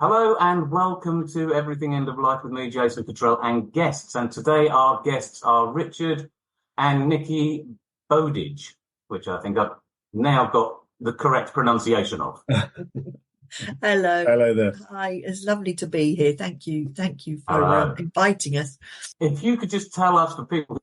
Hello and welcome to Everything End of Life with me, Jason Cottrell, and guests. And today our guests are Richard and Nikki Bowdidge, which I think I've now got the correct pronunciation of. Hello. Hello there. Hi, it's lovely to be here. Thank you for inviting us. If you could just tell us, for people,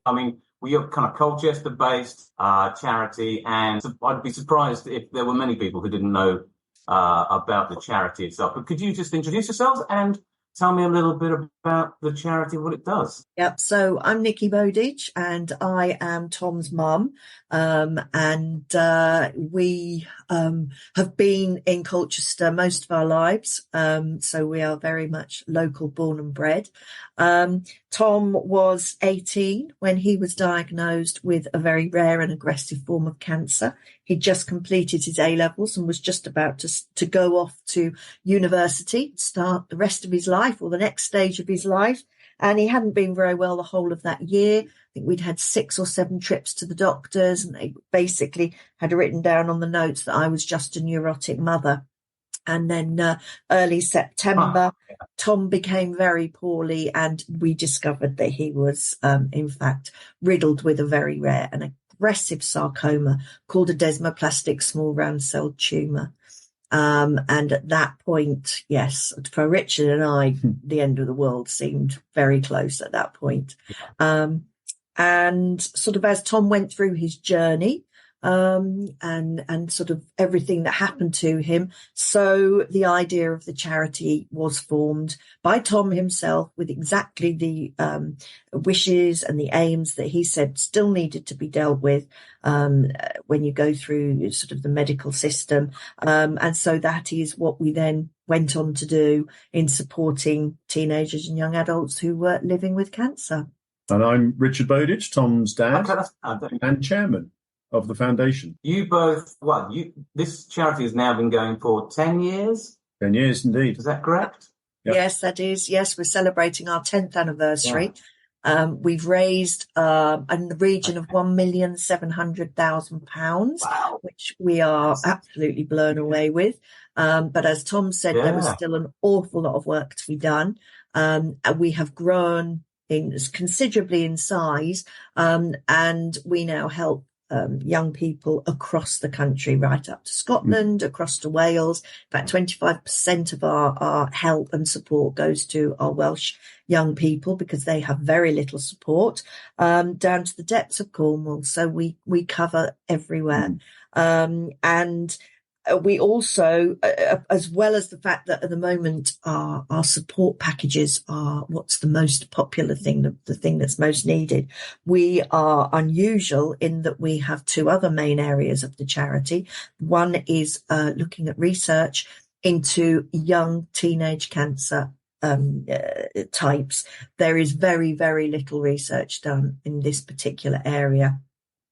we are kind of Colchester-based charity, and I'd be surprised if there were many people who didn't know about the charity itself. But could you just introduce yourselves and tell me a little bit about the charity, what it does? Yep. So I'm Nikki Bowdidge and I am Tom's mum. We have been in Colchester most of our lives. So we are very much local born and bred. Tom was 18 when he was diagnosed with a very rare and aggressive form of cancer. He'd just completed his A-levels and was just about to go off to university, start the rest of his life or the next stage of his life. And he hadn't been very well the whole of that year. I think we'd had 6 or 7 trips to the doctors, and they basically had written down on the notes that I was just a neurotic mother. And then early September, Tom became very poorly, and we discovered that he was, in fact, riddled with a very rare and aggressive sarcoma called a desmoplastic small round cell tumour. And at that point, yes, for Richard and I, the end of the world seemed very close at that point. And sort of as Tom went through his journey, and sort of everything that happened to him. So the idea of the charity was formed by Tom himself with exactly the wishes and the aims that he said still needed to be dealt with when you go through sort of the medical system. And so that is what we then went on to do in supporting teenagers and young adults who were living with cancer. And I'm Richard Bowdidge, Tom's dad and chairman of the foundation. You both, this charity has now been going for 10 years? 10 years, indeed. Is that correct? Yep. Yes, that is. Yes, we're celebrating our 10th anniversary. Yeah. We've raised in the region of £1,700,000, wow, which we are absolutely blown away with. But as Tom said, there was still an awful lot of work to be done. And we have grown considerably in size, and we now help young people across the country, right up to Scotland, across to Wales. In fact, 25% of our help and support goes to our Welsh young people because they have very little support, down to the depths of Cornwall. So we cover everywhere. And we also, as well as the fact that at the moment our support packages are what's the most popular thing, the thing that's most needed, we are unusual in that we have 2 other main areas of the charity. One is looking at research into young teenage cancer types. There is very, very little research done in this particular area.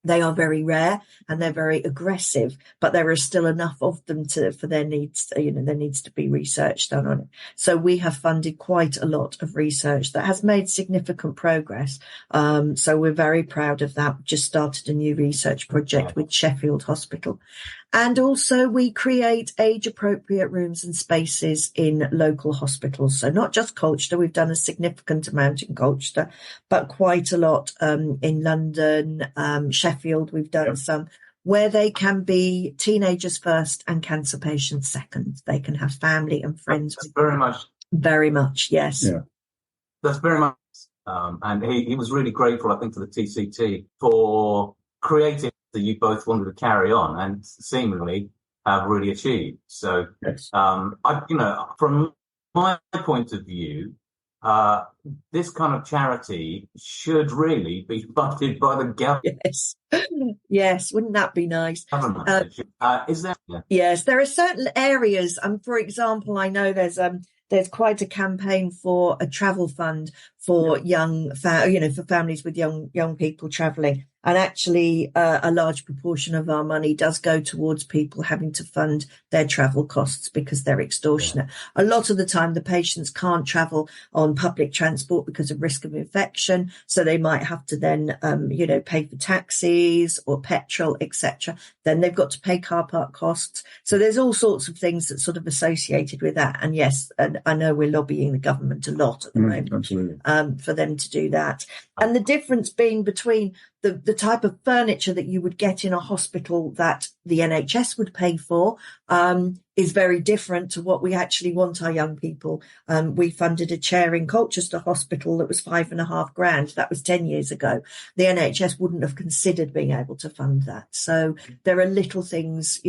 They are very rare and they're very aggressive, but there are still enough of them for their needs. There needs to be research done on it. So we have funded quite a lot of research that has made significant progress. So we're very proud of that. We've just started a new research project with Sheffield Hospital. And also we create age-appropriate rooms and spaces in local hospitals. So not just Colchester, we've done a significant amount in Colchester, but quite a lot in London, Sheffield, we've done some, where they can be teenagers first and cancer patients second. They can have family and friends. That's very much, yes. Yeah. That's very much. And he was really grateful, I think, to the TCT for creating that you both wanted to carry on and seemingly have really achieved. So, yes. From my point of view, this kind of charity should really be funded by the government. Yes, wouldn't that be nice? Is there? Yeah. Yes, there are certain areas. For example, I know there's quite a campaign for a travel fund for for families with young people travelling. And actually, a large proportion of our money does go towards people having to fund their travel costs because they're extortionate. Yeah. A lot of the time, the patients can't travel on public transport because of risk of infection. So they might have to then, pay for taxis or petrol, etc. Then they've got to pay car park costs. So there's all sorts of things that's sort of associated with that. And yes, I know we're lobbying the government a lot at the moment, absolutely, for them to do that. And the difference being between the type of furniture that you would get in a hospital that the NHS would pay for is very different to what we actually want our young people. We funded a chair in Colchester Hospital that was $5,500. That was 10 years ago. The NHS wouldn't have considered being able to fund that. So there are little things,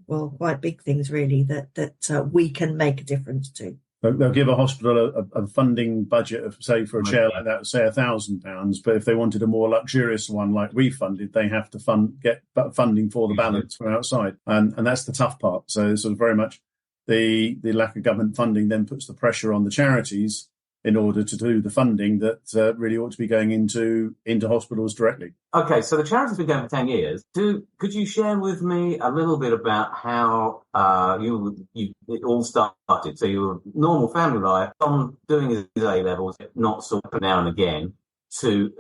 quite big things really that we can make a difference to. They'll give a hospital a funding budget of, say, for a chair like that, say £1,000. But if they wanted a more luxurious one like we funded, they have to get funding for the balance from outside. And that's the tough part. So sort of very much the lack of government funding then puts the pressure on the charities in order to do the funding that really ought to be going into hospitals directly. Okay, so the charity's been going for 10 years. Could you share with me a little bit about how it all started? So you were normal family life, Tom doing his A-levels, not sort of now and again, to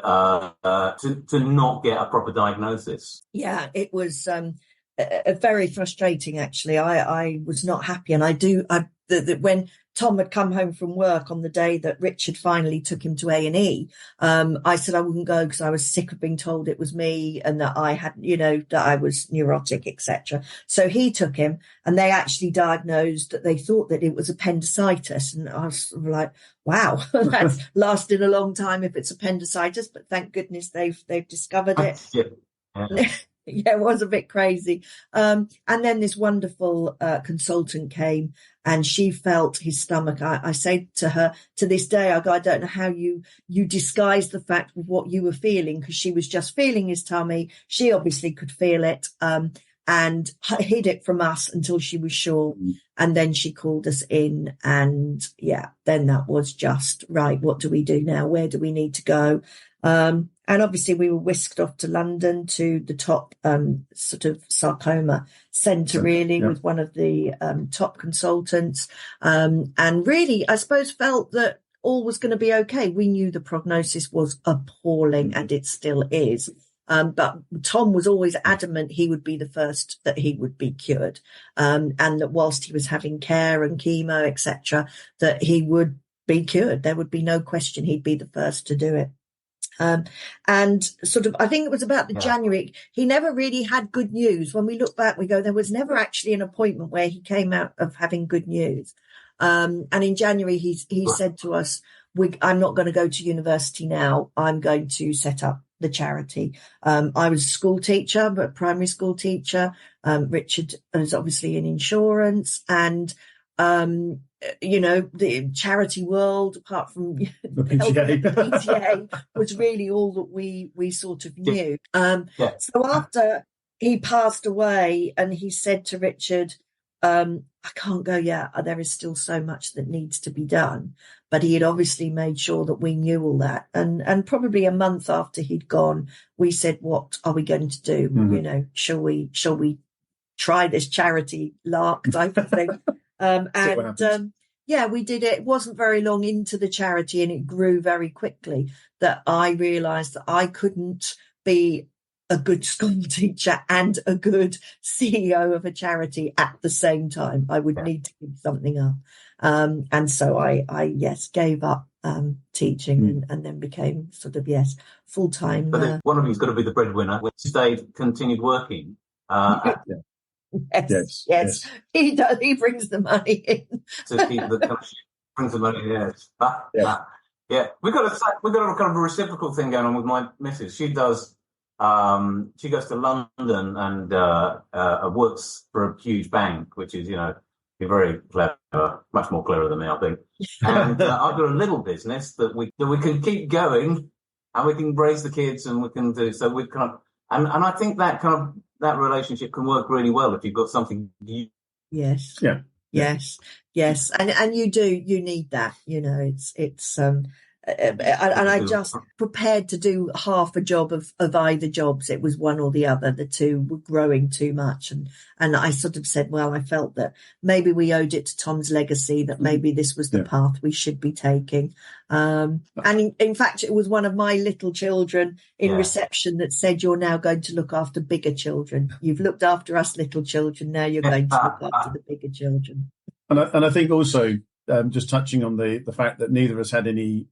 not get a proper diagnosis. Yeah, it was very frustrating, actually. I was not happy, and when Tom had come home from work on the day that Richard finally took him to A&E, I said I wouldn't go because I was sick of being told it was me and that I had, that I was neurotic, etc. So he took him, and they actually diagnosed that they thought that it was appendicitis. And I was sort of like, wow, that's lasted a long time if it's appendicitis, but thank goodness they've discovered it. Yeah. Yeah, it was a bit crazy. And then this wonderful consultant came, and she felt his stomach. I say to her, to this day, I don't know how you disguised the fact of what you were feeling, because she was just feeling his tummy. She obviously could feel it, and hid it from us until she was sure. And then she called us in, and then that was just, right, what do we do now? Where do we need to go? And obviously we were whisked off to London to the top sort of sarcoma centre, really, with one of the top consultants. And really, I suppose, felt that all was going to be okay. We knew the prognosis was appalling, and it still is. But Tom was always adamant he would be the first, that he would be cured. And that whilst he was having care and chemo, etc., that he would be cured. There would be no question he'd be the first to do it. And sort of, I think it was about the January, he never really had good news. When we look back, we go, there was never actually an appointment where he came out of having good news. And in January, he said to us, I'm not going to go to university now. I'm going to set up the charity. I was a school teacher, but primary school teacher. Richard is obviously in insurance, and the charity world, apart from the PTA, was really all that we sort of knew. So after he passed away, and he said to Richard, I can't go yet. There is still so much that needs to be done. But he had obviously made sure that we knew all that. And probably a month after he'd gone, we said, what are we going to do? Mm-hmm. Shall we try this charity lark type of thing? We did it. It wasn't very long into the charity, and it grew very quickly, that I realised that I couldn't be a good school teacher and a good CEO of a charity at the same time. I would need to give something up. And so I gave up teaching and then became sort of, full-time. But one of you's got to be the breadwinner, which continued working. Yes. He does. He brings the money in. To keep brings the money. Yes. We've got a kind of a reciprocal thing going on with my missus. She does. She goes to London and works for a huge bank, which is, very clever, much more clever than me, I think. And I've got a little business that we can keep going, and we can raise the kids, and we can do so. We kind of, and I think that kind of that relationship can work really well if you've got something. Yes. Yeah. Yes. And you need that. It's and I just prepared to do half a job of either jobs. It was one or the other. The two were growing too much. And I sort of said, well, I felt that maybe we owed it to Tom's legacy, that maybe this was the path we should be taking. And in fact, it was one of my little children in reception that said, you're now going to look after bigger children. You've looked after us little children. Now you're going to look after the bigger children. And I think also, just touching on the fact that neither of us had any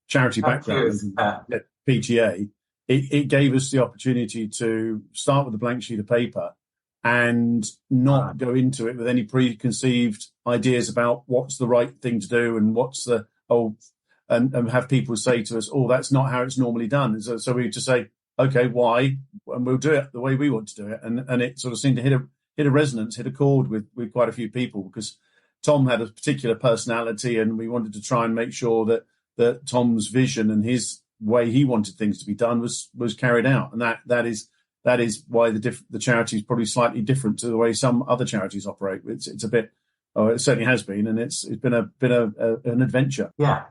charity background at PTA, it gave us the opportunity to start with a blank sheet of paper and not go into it with any preconceived ideas about what's the right thing to do and what's the and have people say to us, oh, that's not how it's normally done. And so we just say, okay, why? And we'll do it the way we want to do it. And it sort of seemed to hit a resonance, hit a chord with quite a few people, because Tom had a particular personality, and we wanted to try and make sure that Tom's vision and his way he wanted things to be done was carried out. And that is why the charity is probably slightly different to the way some other charities operate. It's a bit, it certainly has been, and it's been an adventure. Yeah,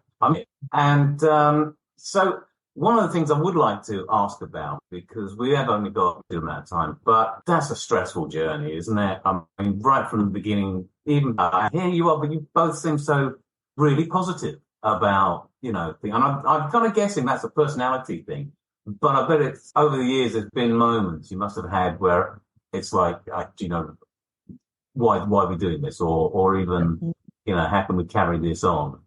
so one of the things I would like to ask about, because we have only got a good amount of time, but that's a stressful journey, isn't it? I mean, right from the beginning, even here you are, but you both seem so really positive about, and I'm kind of guessing that's a personality thing, but I bet it's over the years there's been moments you must have had where it's like, why are we doing this, or even, how can we carry this on?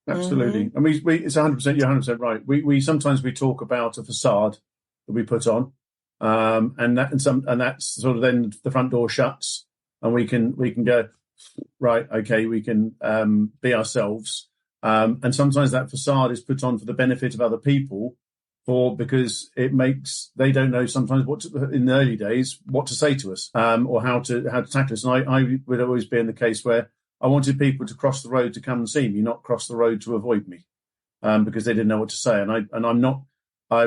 Absolutely. And we it's 100%, you're 100% right. We sometimes talk about a facade that we put on, and that's sort of then the front door shuts, and we can go, right, okay, we can be ourselves. And sometimes that facade is put on for the benefit of other people, because they don't know sometimes in the early days what to say to us, or how to tackle us. And I would always be in the case where I wanted people to cross the road to come and see me, not cross the road to avoid me, because they didn't know what to say. I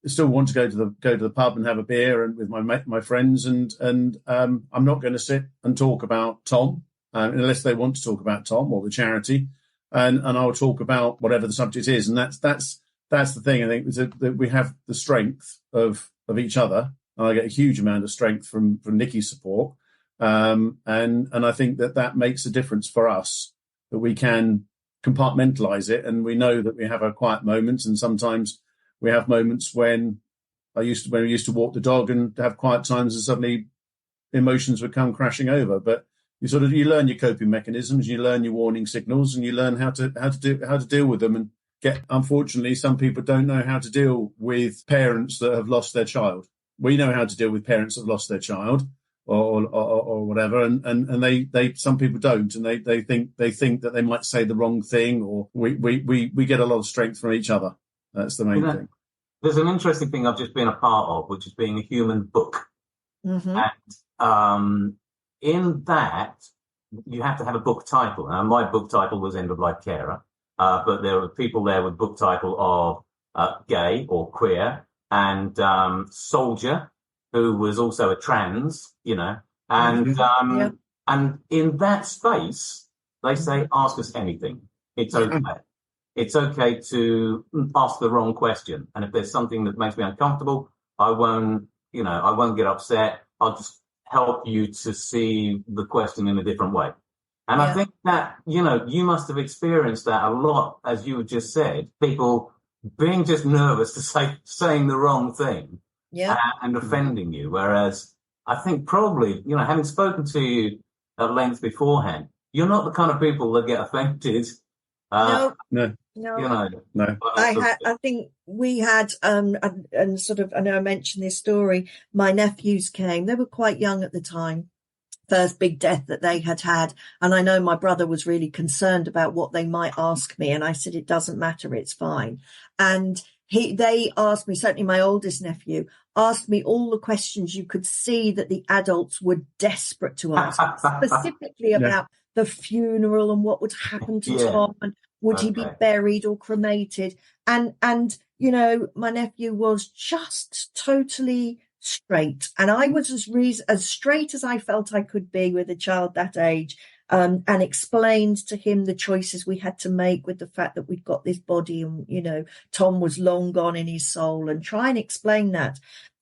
still want to go to the pub and have a beer and with my friends, and I'm not going to sit and talk about Tom unless they want to talk about Tom or the charity, and I'll talk about whatever the subject is. And that's the thing. I think is that we have the strength of each other, and I get a huge amount of strength from Nikki's support. And I think that makes a difference for us, that we can compartmentalize it, and we know that we have our quiet moments, and sometimes we have moments when we used to walk the dog and have quiet times, and suddenly emotions would come crashing over. But you learn your coping mechanisms, you learn your warning signals, and you learn how to deal with them. And unfortunately, some people don't know how to deal with parents that have lost their child. We know how to deal with parents that have lost their child, or whatever, and they some people don't, and they think that they might say the wrong thing, or we get a lot of strength from each other. That's the main thing. There's an interesting thing I've just been a part of, which is being a human book. Mm-hmm. And in that, you have to have a book title. Now, my book title was End of Life Carer, but there were people there with book title of gay or queer, and soldier, who was also a trans, and in that space, they say, ask us anything. It's okay. It's okay to ask the wrong question. And if there's something that makes me uncomfortable, I won't get upset. I'll just help you to see the question in a different way. And I think that, you must have experienced that a lot, as you just said, people being just nervous to saying the wrong thing. And offending you. Whereas I think probably, having spoken to you at length beforehand, you're not the kind of people that get offended. No. No. I think we had, and sort of, I know I mentioned this story, my nephews came, they were quite young at the time, first big death that they had. And I know my brother was really concerned about what they might ask me. And I said, it doesn't matter, it's fine. And they asked me, certainly my oldest nephew, asked me all the questions you could see that the adults were desperate to ask, specifically about the funeral and what would happen to Tom, and would he be buried or cremated? And my nephew was just totally straight. And I was as straight as I felt I could be with a child that age. and explained to him the choices we had to make with the fact that we'd got this body and, you know, Tom was long gone in his soul, and try and explain that.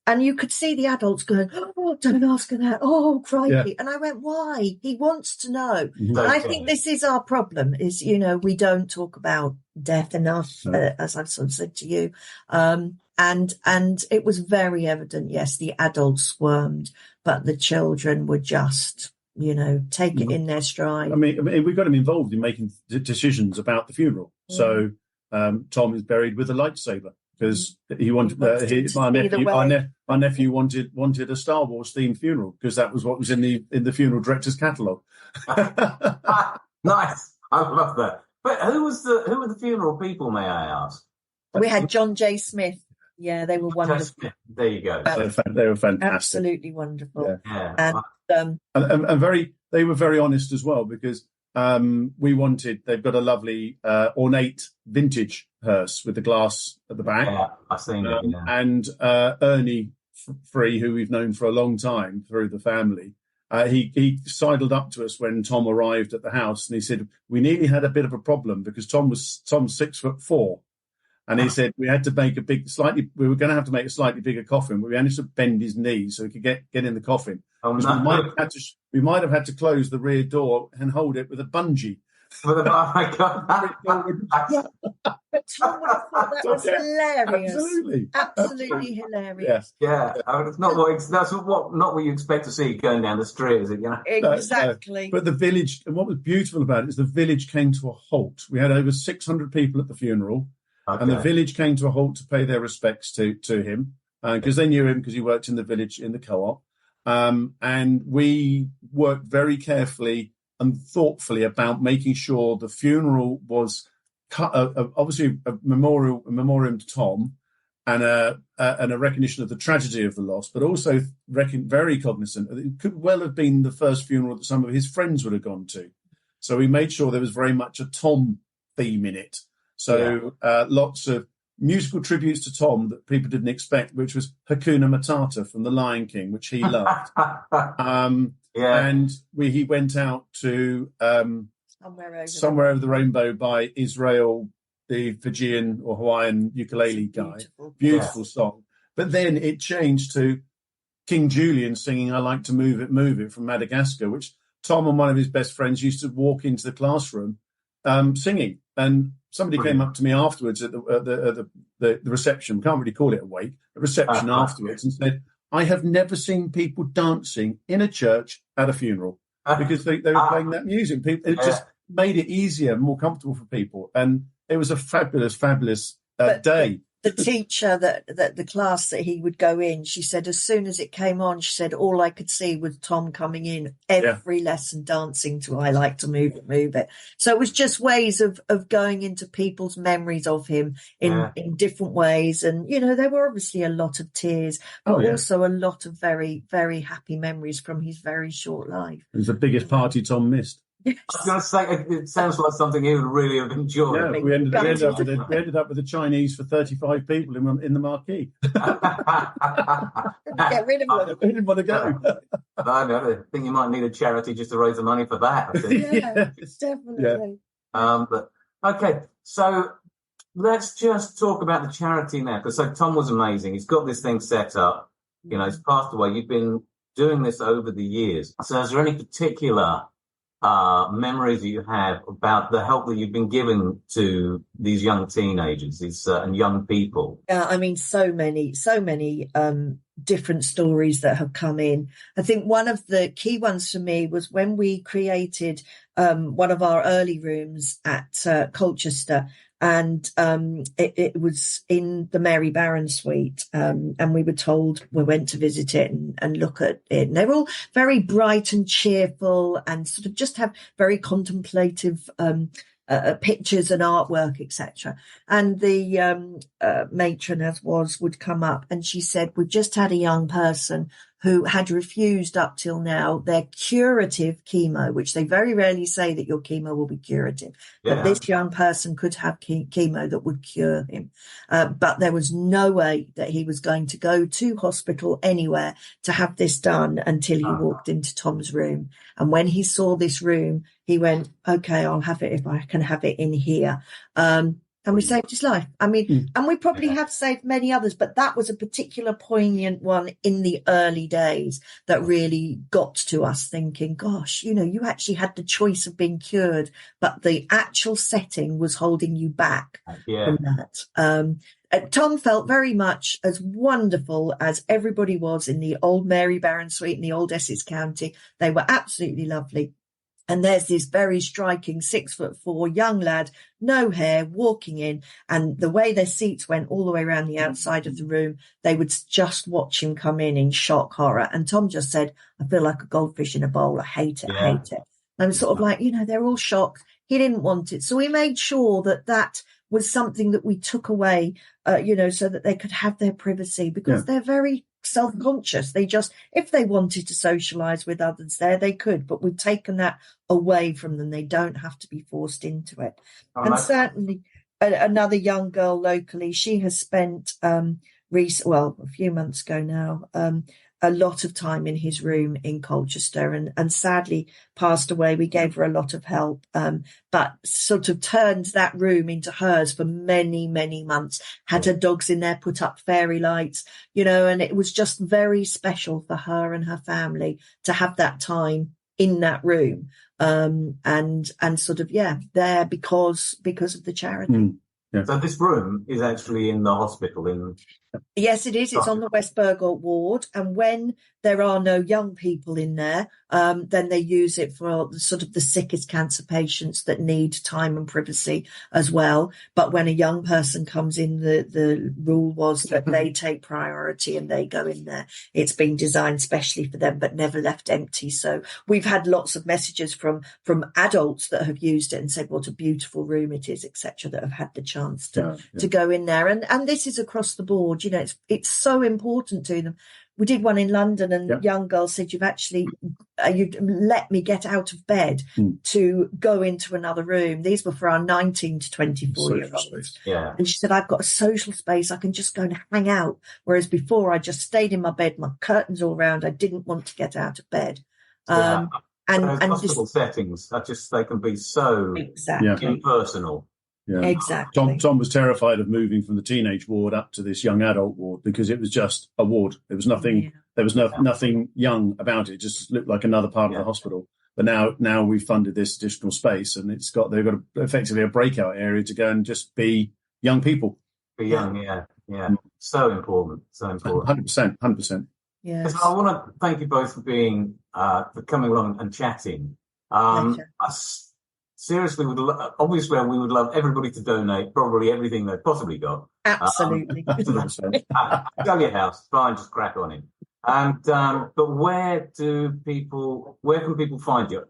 And you could see the adults going, oh, don't ask her that. Oh, crikey. Yeah. And I went, why? He wants to know. And I think this is our problem is, you know, we don't talk about death enough, as I've sort of said to you. And it was very evident, yes, the adults squirmed, but the children were just, you know, take it in their stride. I mean, we got him involved in making decisions about the funeral. So Tom is buried with a lightsaber. Because he wanted, my nephew wanted a Star Wars themed funeral because that was what was in the funeral director's catalogue. Nice, I love that. But who were the funeral people? May I ask? We had John J. Smith. Yeah, they were wonderful. There you go. They were fantastic. Absolutely wonderful. Yeah. And they were very honest as well because they've got a lovely ornate vintage hearse with the glass at the back. Yeah, I've seen it. Yeah. And Ernie Free, who we've known for a long time through the family, he sidled up to us when Tom arrived at the house, and he said we nearly had a bit of a problem because Tom's 6'4", and he said we had to make we were going to have to make a slightly bigger coffin, but we managed to bend his knees so he could get in the coffin. Oh, no. We might have had to close the rear door and hold it with a bungee. Oh my God! But Tom would have thought that was hilarious. Absolutely hilarious. Yeah. I mean, it's not what you expect to see going down the street, is it? You know? Exactly. But the village, and what was beautiful about it is the village came to a halt. We had over 600 people at the funeral, and the village came to a halt to pay their respects to him because they knew him because he worked in the village in the co-op. And we worked very carefully and thoughtfully about making sure the funeral was obviously a memoriam to Tom and a recognition of the tragedy of the loss, but also very cognizant that it could well have been the first funeral that some of his friends would have gone to. So we made sure there was very much a Tom theme in it. So lots of musical tributes to Tom that people didn't expect, which was Hakuna Matata from The Lion King, which he loved. And he went out to Somewhere Over the Rainbow by Israel, the Fijian or Hawaiian ukulele guy. Beautiful song. But then it changed to King Julian singing I Like to Move It from Madagascar, which Tom and one of his best friends used to walk into the classroom singing. And somebody came up to me afterwards at the reception, can't really call it a wake, a reception afterwards, and said, I have never seen people dancing in a church at a funeral because they were playing that music. It just made it easier, more comfortable for people. And it was a fabulous, fabulous day. The teacher that the class that he would go in, she said, as soon as it came on, she said, all I could see was Tom coming in every lesson dancing to I Like to Move It. So it was just ways of going into people's memories of him in different ways. And, you know, there were obviously a lot of tears, but also a lot of very, very happy memories from his very short life. It was the biggest party Tom missed. I was going to say, it sounds like something he would really have enjoyed. Yeah, we ended up with a Chinese for 35 people in the marquee. Get rid of them. They didn't want to go. I think you might need a charity just to raise the money for that. I think. Definitely. But okay, so let's just talk about the charity now. Because Tom was amazing. He's got this thing set up. You know, he's passed away. You've been doing this over the years. So is there any particular memories that you have about the help that you've been giving to these young teenagers, and young people? Yeah, I mean, so many different stories that have come in. I think one of the key ones for me was when we created one of our early rooms at Colchester, and it was in the Mary Barron suite, and we were told, we went to visit it and look at it, and they were all very bright and cheerful and sort of just have very contemplative pictures and artwork, etc. And the matron would come up and she said, we've just had a young person who had refused up till now their curative chemo, which they very rarely say that your chemo will be curative, but this young person could have chemo that would cure him. But there was no way that he was going to go to hospital anywhere to have this done until he walked into Tom's room. And when he saw this room, he went, okay, I'll have it if I can have it in here. And we saved his life. I mean, and we probably have saved many others, but that was a particular poignant one in the early days that really got to us thinking, gosh, you know, you actually had the choice of being cured, but the actual setting was holding you back from that. Tom felt very much as wonderful as everybody was in the old Mary Barron suite in the old Essex County. They were absolutely lovely. And there's this very striking 6'4" young lad, no hair, walking in, and the way their seats went all the way around the outside of the room, they would just watch him come in shock, horror. And Tom just said, I feel like a goldfish in a bowl. I hate it. I hate it. And I'm sort of like, you know, they're all shocked. He didn't want it. So we made sure that was something that we took away, you know, so that they could have their privacy, because they're very self-conscious. They just, if they wanted to socialize with others there, they could, but we've taken that away from them. They don't have to be forced into it. And certainly another young girl locally, she has spent a few months ago now, a lot of time in his room in Colchester, and sadly passed away. We gave her a lot of help, but sort of turned that room into hers for many, many months, had her dogs in there, put up fairy lights, you know, and it was just very special for her and her family to have that time in that room, and sort of, there because of the charity. So this room is actually in the hospital Yes, it is. It's on the West Burgalt ward. And when there are no young people in there, then they use it for sort of the sickest cancer patients that need time and privacy as well. But when a young person comes in, the rule was that they take priority and they go in there. It's been designed specially for them, but never left empty. So we've had lots of messages from adults that have used it and said what a beautiful room it is, etc., that have had the chance to go in there. And this is across the board. You know, it's so important to them. We did one in London, and a young girl said, you've let me get out of bed to go into another room. These were for our 19 to 24-year-olds. Yeah. And she said, I've got a social space. I can just go and hang out. Whereas before, I just stayed in my bed, my curtains all round. I didn't want to get out of bed. And hospital settings, they can be so impersonal. Yeah. Exactly. Tom was terrified of moving from the teenage ward up to this young adult ward because it was just a ward. There was nothing. Yeah. There was nothing young about it. It just looked like another part of the hospital. But now we've funded this additional space, and they've got effectively a breakout area to go and just be young people. Be young, So important. 100%. Yeah. So I want to thank you both for coming along and chatting. Seriously, obviously, we would love everybody to donate probably everything they've possibly got. Absolutely. Sell your house, fine, just crack on in. And but where can people find you?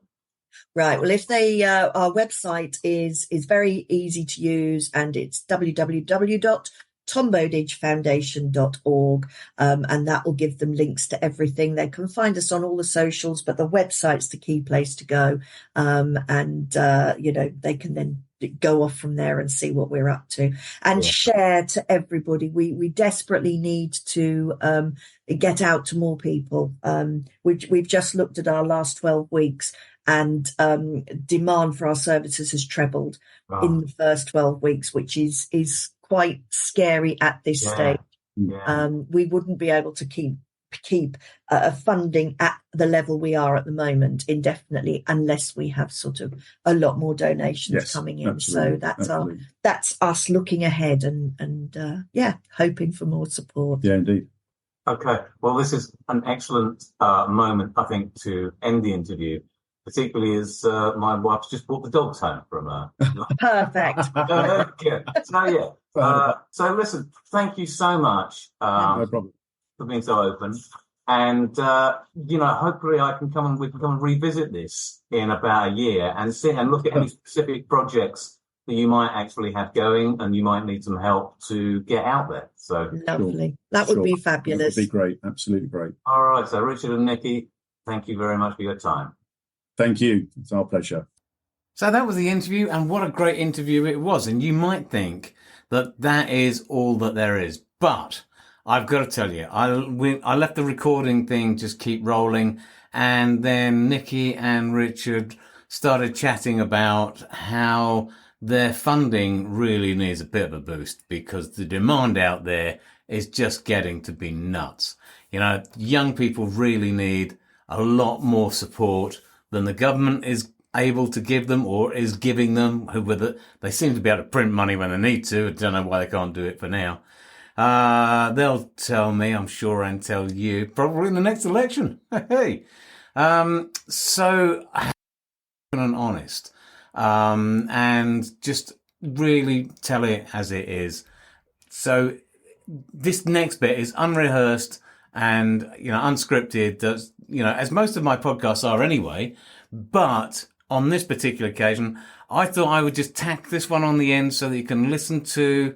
Right. Well, if our website is very easy to use, and it's www.tombowdidgefoundation.org, and that will give them links to everything. They can find us on all the socials, but the website's the key place to go. They can then go off from there and see what we're up to and share to everybody. We desperately need to get out to more people. We've just looked at our last 12 weeks, and demand for our services has trebled in the first 12 weeks, which is quite scary at this stage. Yeah. We wouldn't be able to keep funding at the level we are at the moment indefinitely unless we have sort of a lot more donations coming in. Absolutely. So that's us looking ahead and hoping for more support. Yeah, indeed. Okay. Well, this is an excellent moment, I think, to end the interview. Particularly as my wife's just brought the dogs home from Perfect. So listen, thank you so much no problem. For being so open. And hopefully we can come and revisit this in about a year and look at any specific projects that you might actually have going, and you might need some help to get out there. So lovely. That would be fabulous. That would be great. Absolutely great. All right. So Richard and Nikki, thank you very much for your time. Thank you. It's our pleasure. So that was the interview, and what a great interview it was. And you might think that that is all that there is, but I've got to tell you, I left the recording thing just keep rolling, and then Nikki and Richard started chatting about how their funding really needs a bit of a boost because the demand out there is just getting to be nuts. You know, young people really need a lot more support than the government is able to give them or is giving them. They seem to be able to print money when they need to. I don't know why they can't do it for now. They'll tell me, I'm sure, and tell you probably in the next election. Hey, so and honest, and just really tell it as it is. So this next bit is unrehearsed and, unscripted, as most of my podcasts are anyway. But on this particular occasion, I thought I would just tack this one on the end so that you can listen to,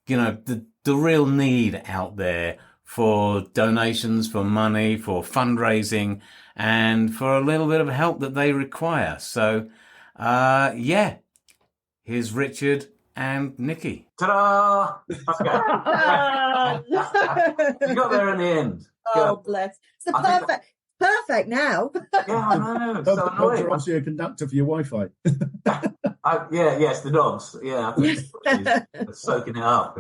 the real need out there for donations, for money, for fundraising, and for a little bit of help that they require. So, here's Richard and Nikki. Ta-da! Okay. You got there in the end. Oh, bless. So perfect now. Yeah, I know. So annoying. I'll see a conductor for your Wi-Fi. Yes, the dogs. Yeah, I think it's soaking it up,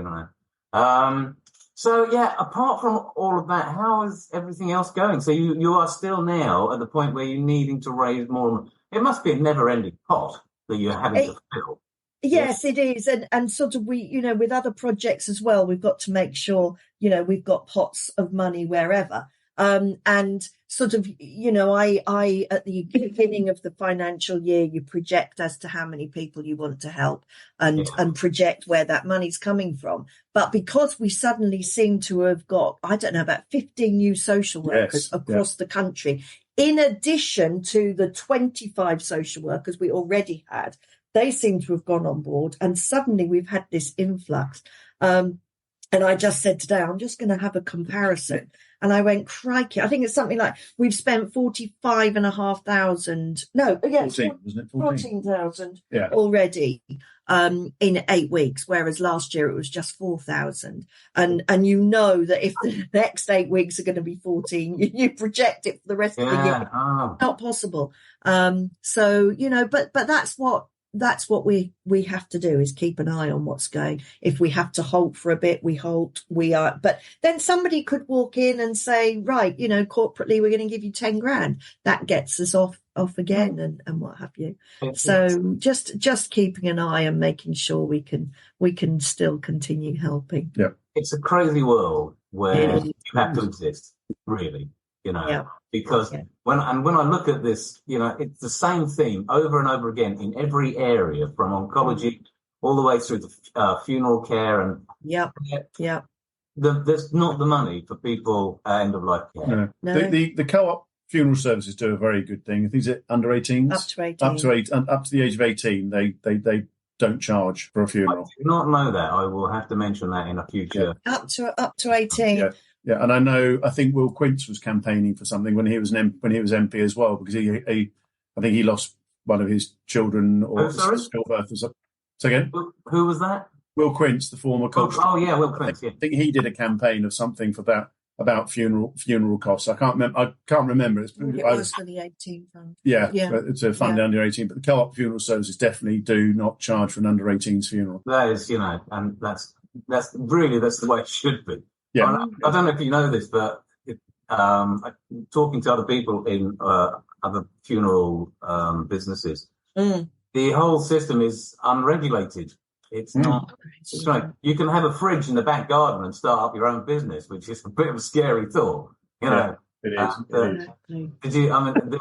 So apart from all of that, how is everything else going? So you are still now at the point where you're needing to raise more. It must be a never-ending pot that you're having to fill. Yes, it is. And sort of with other projects as well, we've got to make sure, we've got pots of money wherever. And sort of, I at the beginning of the financial year, you project as to how many people you want to help and project where that money's coming from. But because we suddenly seem to have got, I don't know, about 15 new social workers across the country, in addition to the 25 social workers we already had, they seem to have gone on board. And suddenly we've had this influx. And I just said today, I'm just going to have a comparison. And I went, crikey, I think it's something like we've spent 45,500. No, yes, 14,000 already in 8 weeks, whereas last year it was just 4,000. And that if the next 8 weeks are going to be 14, you project it for the rest of the year. Oh. Not possible. But that's what we have to do, is keep an eye on what's going. If we have to halt for a bit, we halt. But then somebody could walk in and say, right, corporately, we're going to give you 10 grand. That gets us off again and what have you. So just keeping an eye and making sure we can still continue helping. Yeah. It's a crazy world where you have to exist, really, because when I look at this, it's the same theme over and over again in every area, from oncology all the way through to funeral care and there's not the money for people at end of life care. No. The co-op funeral services do a very good thing. I think it's under 18s. Up to the age of 18, they don't charge for a funeral. I do not know that. I will have to mention that in a future. Up to 18. Yeah, and I think Will Quince was campaigning for something when he was MP as well, because I think he lost one of his children or stillbirth or something. So again, who was that? Will Quince, the former coach. Will Quince. I think he did a campaign of something for about funeral costs. I can't remember. It was for the 18 fund. It's a fund under 18, but the co-op funeral services definitely do not charge for an under 18's funeral. That is, and that's the way it should be. Yeah. I don't know if you know this, but talking to other people in other funeral businesses, the whole system is unregulated. It's not. It's right. You can have a fridge in the back garden and start up your own business, which is a bit of a scary thought. It is. There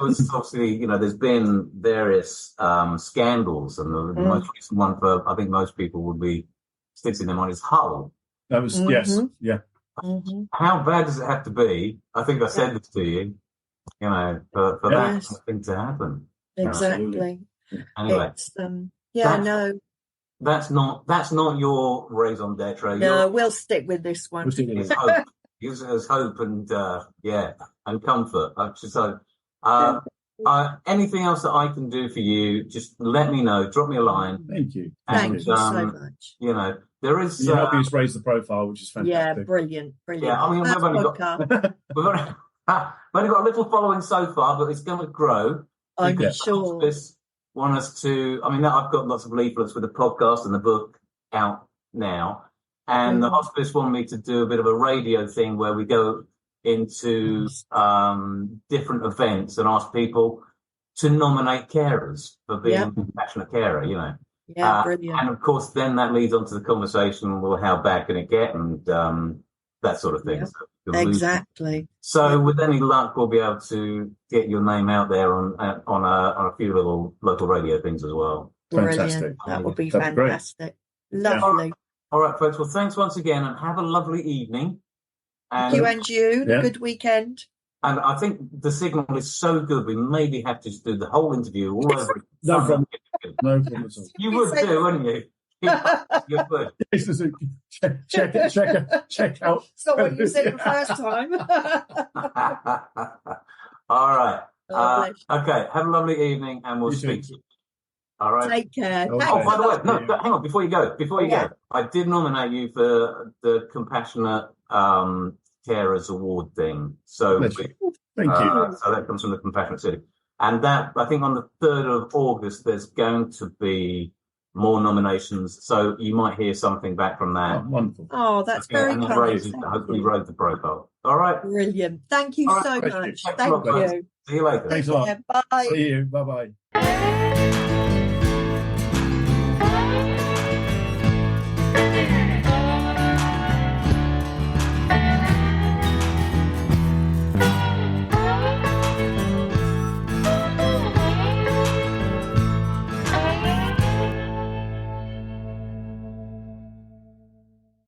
was obviously, there's been various scandals, and the most recent one for I think most people would be sticks in their mind is Hull. That was yes, yeah. Mm-hmm. How bad does it have to be? I think I said this to you. For that thing to happen. Exactly. Anyway, no. that's not your raison d'etre. No, we'll stick with this one. It's hope. Use it as hope and and comfort. So, anything else that I can do for you, just let me know. Drop me a line. Thank you. Thank you so much. You know, there is. You help us raise the profile, which is fantastic. Yeah, brilliant. Yeah, I mean, we've only got a little following so far, but it's going to grow. I'm sure. Want us to? I mean, I've got lots of leaflets with the podcast and the book out now, and the hospice want me to do a bit of a radio thing where we go into different events and ask people to nominate carers for being a compassionate carer. You know. Yeah, brilliant. And of course, then that leads on to the conversation. Well, how bad can it get, and that sort of thing. Yeah. So Exactly. So with any luck, we'll be able to get your name out there on a few little local radio things as well. Brilliant. Fantastic. That would be That'd fantastic. Lovely. All right, folks. Well, thanks once again, and have a lovely evening. And You and you. Good weekend. And I think the signal is so good, we maybe have to just do the whole interview all over again. No problem. No problem at all. You would do, wouldn't you? You would. Check out. It's not what you said the first time. All right. Oh, Okay. Have a lovely evening, and we'll speak to you. All right. Take care. Okay. Oh, by the way, no, hang on. Before you go, I did nominate you for the Compassionate Carers Award thing. So, Thank you. So that comes from the Compassionate City, and that I think on the 3rd of August there's going to be more nominations. So you might hear something back from that. Oh, wonderful. Oh, that's very kind. Hopefully, raise the profile. All right. Brilliant. Thank you so much. Thank you. See you later. Thanks a lot. Bye. See you. Bye bye.